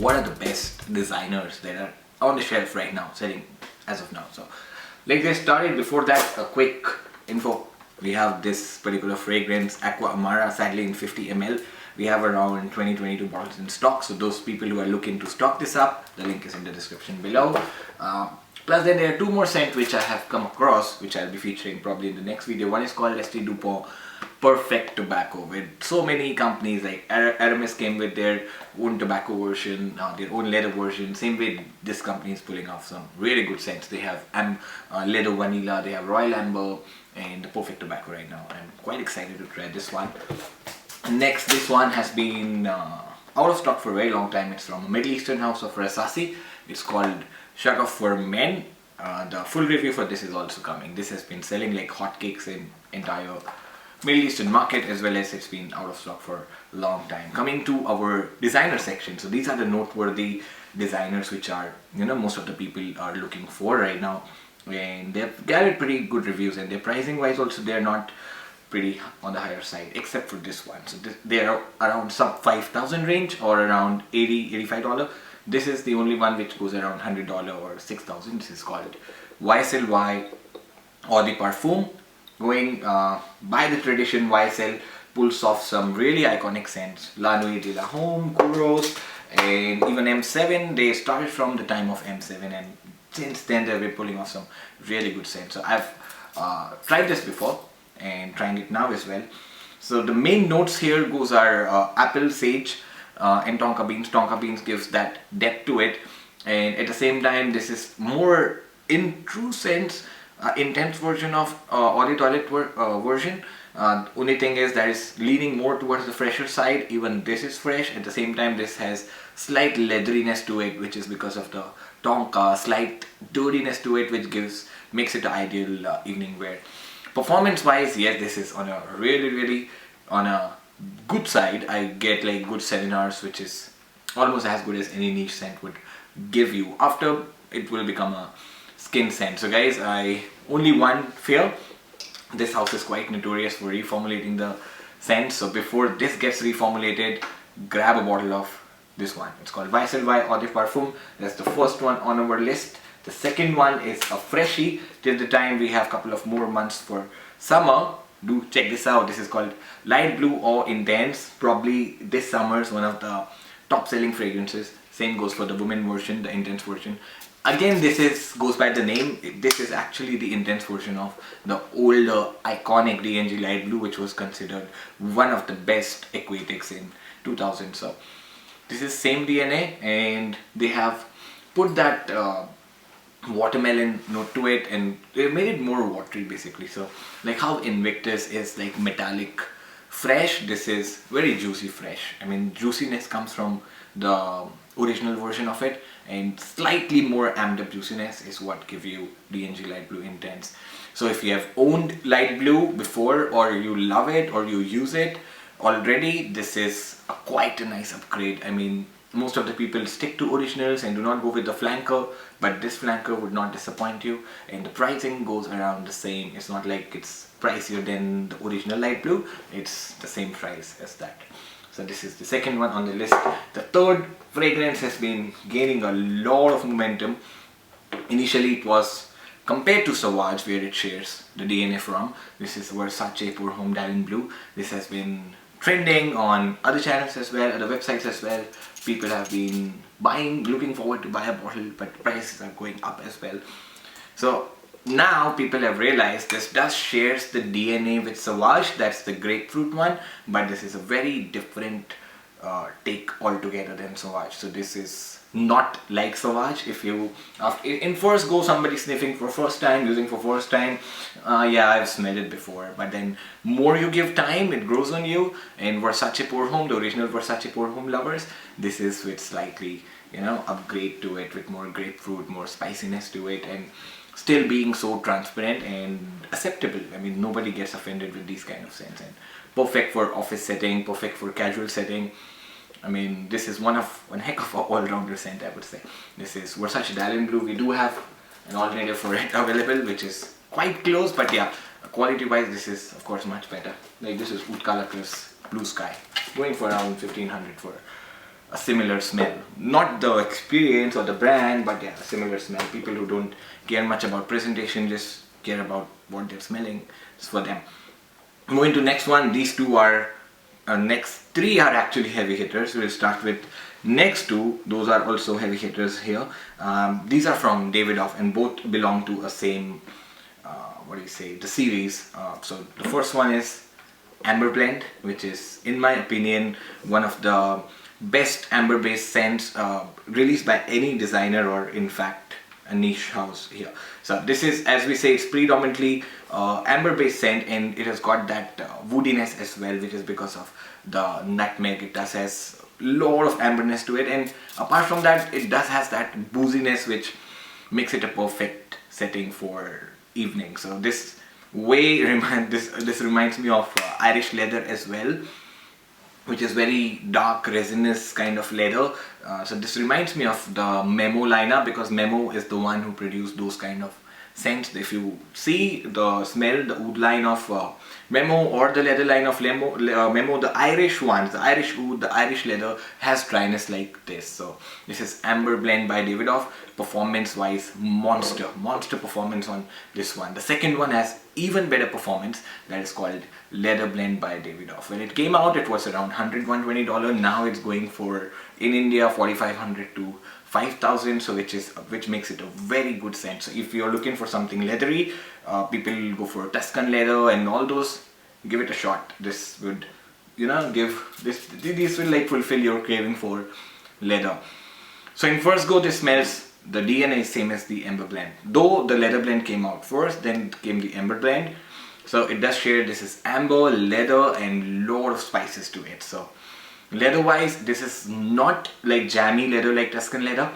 what are the best designers that are on the shelf right now, selling as of now. So let's get started. Before that, a quick info. We have this particular fragrance, Aqva Amara, sadly in 50 ml. We have around 20-22 bottles in stock. So those people who are looking to stock this up, the link is in the description below. Plus then there are two more scents which I have come across, which I'll be featuring probably in the next video. One is called Estee Dupont Perfect Tobacco, with so many companies like Hermes came with their own tobacco version, their own leather version. Same way this company is pulling off some really good scents. They have leather vanilla, they have Royal Amber and the Perfect Tobacco right now. I'm quite excited to try this one. Next, this one has been out of stock for a very long time. It's from a Middle Eastern house of Rasasi. It's called Shaghaf for men. The full review for this is also coming. This has been selling like hotcakes in entire Middle Eastern market, as well as it's been out of stock for a long time. Coming to our designer section, so these are the noteworthy designers which are, most of the people are looking for right now, and they've gathered pretty good reviews, and their pricing wise also they're not pretty on the higher side, except for this one. So they are around sub 5,000 range, or around $80-85. This is the only one which goes around $100 or 6,000. This is called YSL or the Parfum. Going by the tradition, YSL pulls off some really iconic scents. La Nuit de la Homme, Kuros, and even M7. They started from the time of M7, and since then they've been pulling off some really good scents. So I've tried this before and trying it now as well. So the main notes here goes are apple, sage, and tonka beans. Tonka beans gives that depth to it, and at the same time this is more in true sense intense version of Eau de Toilette version. Only thing is that is leaning more towards the fresher side. Even this is fresh. At the same time this has slight leatheriness to it, which is because of the tonka, slight dirtiness to it, which makes it an ideal evening wear. Performance wise, yes, this is on a really on a good side. I get like good 7 hours, which is almost as good as any niche scent would give you. After, it will become a skin scent. So guys, only one fear. This house is quite notorious for reformulating the scent. So before this gets reformulated, grab a bottle of this one. It's called YSL Eau de Parfum. That's the first one on our list. The second one is a freshie. Till the time we have a couple of more months for summer, do check this out. This is called Light Blue or Intense. Probably this summer's one of the top selling fragrances. Same goes for the women version, the intense version. Again, this goes by the name. This is actually the intense version of the older iconic D&G Light Blue, which was considered one of the best aquatics in 2000. So this is same DNA, and they have put that watermelon note to it, and they made it more watery basically. So like how Invictus is like metallic fresh, this is very juicy fresh. I mean, juiciness comes from the original version of it, and slightly more amped up juiciness is what give you D&G Light Blue Intense. So if you have owned Light Blue before, or you love it, or you use it already, this is quite a nice upgrade. I mean, most of the people stick to originals and do not go with the flanker, but this flanker would not disappoint you, and the pricing goes around the same. It's not like it's pricier than the original Light Blue, it's the same price as that. So this is the second one on the list. The third fragrance has been gaining a lot of momentum. Initially it was compared to Sauvage, where it shares the DNA from. This is Versace Pour Homme Diamond Blue. This has been trending on other channels as well, other websites as well. People have been buying, looking forward to buy a bottle, but prices are going up as well. So now people have realized this does shares the DNA with Sauvage. That's the grapefruit one, but this is a very different take altogether than Sauvage. So this is not like Sauvage. If you in first go, somebody sniffing for first time, using for first time, yeah, I've smelled it before, but then more you give time, it grows on you. And Versace Pour Homme, the original Versace Pour Homme lovers, this is with slightly upgrade to it, with more grapefruit, more spiciness to it, and still being so transparent and acceptable. I mean, nobody gets offended with these kind of scents, and perfect for office setting, perfect for casual setting. I mean, this is one heck of a all-rounder scent, I would say. This is Versace Diamond Blue. We do have an alternative for it available, which is quite close, but yeah, quality-wise, this is of course much better. Like this is Utkala plus Blue Sky, going for around 1500 for a similar smell. Not the experience or the brand, but yeah, a similar smell. People who don't care much about presentation, just care about what they're smelling. It's for them. Moving to next one, these two are, next three are actually heavy hitters. We'll start with next two. Those are also heavy hitters here. These are from Davidoff and both belong to a same, what do you say, the series. So the first one is Amber Blend, which is, in my opinion, one of the best amber based scents released by any designer, or in fact a niche house here. So this is, as we say, it's predominantly amber based scent, and it has got that woodiness as well, which is because of the nutmeg. It does has a lot of amberness to it, and apart from that, it does has that booziness which makes it a perfect setting for evening. So this this reminds me of Irish leather as well, which is very dark resinous kind of leather. So this reminds me of the Memo lineup, because Memo is the one who produced those kind of scents. If you see the smell, the oud line of Memo or the leather line of Memo, the Irish ones, the Irish oud, the Irish leather has dryness like this. So this is Amber Blend by Davidoff. Performance wise, monster performance on this one. The second one has even better performance, that is called Leather Blend by Davidoff. When it came out, it was around $120. Now it's going for, in India, $4,500 to $5,000, so which makes it a very good scent. So if you're looking for something leathery, people go for Tuscan leather and all those, give it a shot. This would, these will like fulfill your craving for leather. So in first go, this smells, the DNA is same as the Amber Blend, though the Leather Blend came out first, then came the Amber Blend. So it does share, this is amber, leather, and lot of spices to it. So leather wise, this is not like jammy leather like Tuscan leather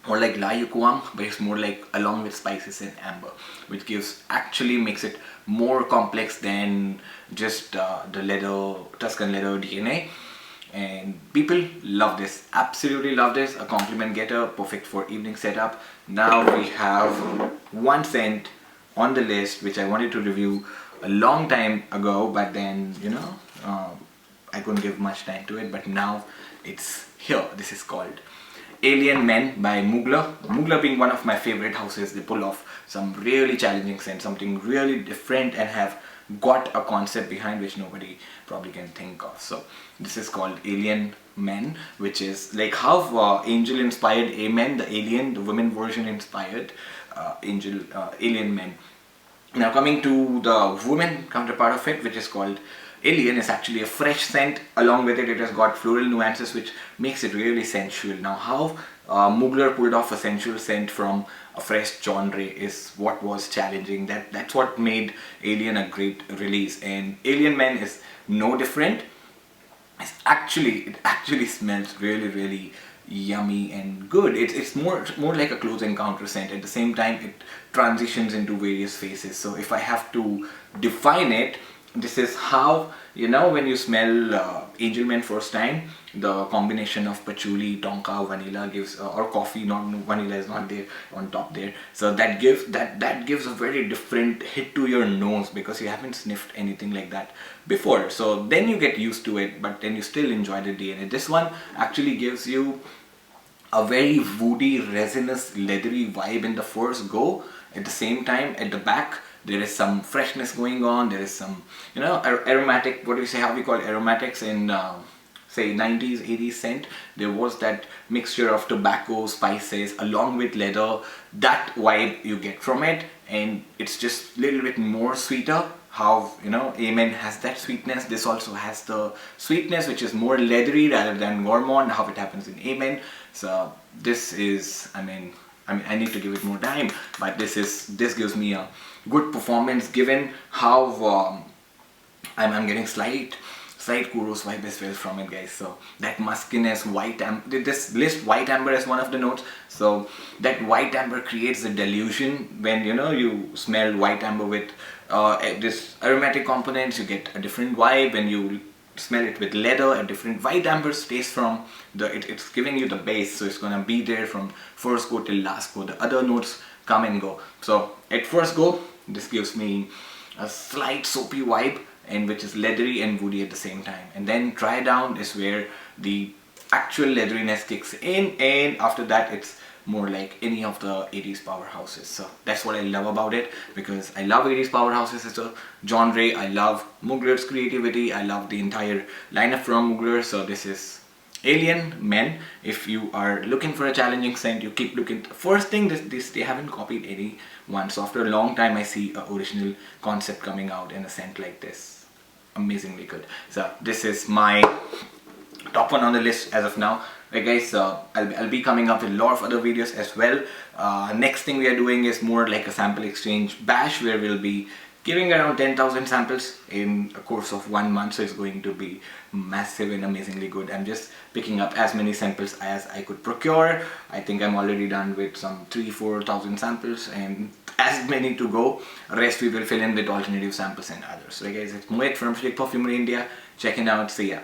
or like La Yuquam, but it's more like along with spices and amber, which actually makes it more complex than just the leather, Tuscan leather DNA. And people love this, absolutely love this. A compliment getter, perfect for evening setup. Now we have one scent on the list which I wanted to review a long time ago, but then I couldn't give much time to it, but now it's here. This is called Alien Men by Mugler. Mugler being one of my favorite houses, they pull off some really challenging scent, something really different, and have got a concept behind which nobody probably can think of. So this is called Alien Men, which is like how Angel inspired Amen, the Alien, the women version inspired Alien Men. Now coming to the women counterpart of it, which is called Alien, is actually a fresh scent. Along with it, it has got floral nuances which makes it really sensual. Now how Mugler pulled off a sensual scent from a fresh genre is what was challenging. That's what made Alien a great release, and Alien Men is no different. It actually smells really yummy and good. It's more like a close encounter scent. At the same time, it transitions into various phases. So if I have to define it, this is how, when you smell Angel Men first time, the combination of patchouli, tonka, vanilla gives, or coffee, not vanilla is not there on top there. So that gives a very different hit to your nose, because you haven't sniffed anything like that before. So then you get used to it, but then you still enjoy the DNA. This one actually gives you a very woody, resinous, leathery vibe in the first go. At the same time, at the back, there is some freshness going on. There is some, aromatic, what do we say, how we call aromatics in say 90s, 80s scent. There was that mixture of tobacco, spices, along with leather. That vibe you get from it, and it's just a little bit more sweeter. How, Amen has that sweetness. This also has the sweetness, which is more leathery rather than gourmand, how it happens in Amen. So this is, I mean, I need to give it more time, but this gives me a good performance, given how I'm getting slight Kuros vibe as well from it, guys. So that muskiness, white amber, this list white amber as one of the notes. So that white amber creates a delusion. When you smell white amber with this aromatic components, you get a different vibe. When you smell it with leather, a different white amber stays from it's giving you the base, so it's gonna be there from first go till last go. The other notes come and go. So at first go, this gives me a slight soapy vibe, and which is leathery and woody at the same time. And then dry down is where the actual leatheriness kicks in, and after that it's more like any of the 80s powerhouses. So that's what I love about it, because I love 80s powerhouses as a genre. I love Mugler's creativity. I love the entire lineup from Mugler. So this is Alien Men. If you are looking for a challenging scent, you keep looking. First thing, this they haven't copied anyone. So after a long time, I see an original concept coming out in a scent like this. Amazingly good. So this is my top one on the list as of now. Right guys, I'll be coming up with a lot of other videos as well. Next thing we are doing is more like a sample exchange bash, where we'll be giving around 10,000 samples in a course of 1 month. So it's going to be massive and amazingly good. I'm just picking up as many samples as I could procure. I think I'm already done with some 3,000-4,000 samples, and as many to go. Rest we will fill in with alternative samples and others. So guys, it's Mohit from Shlik Perfumery India. Checking out. See ya.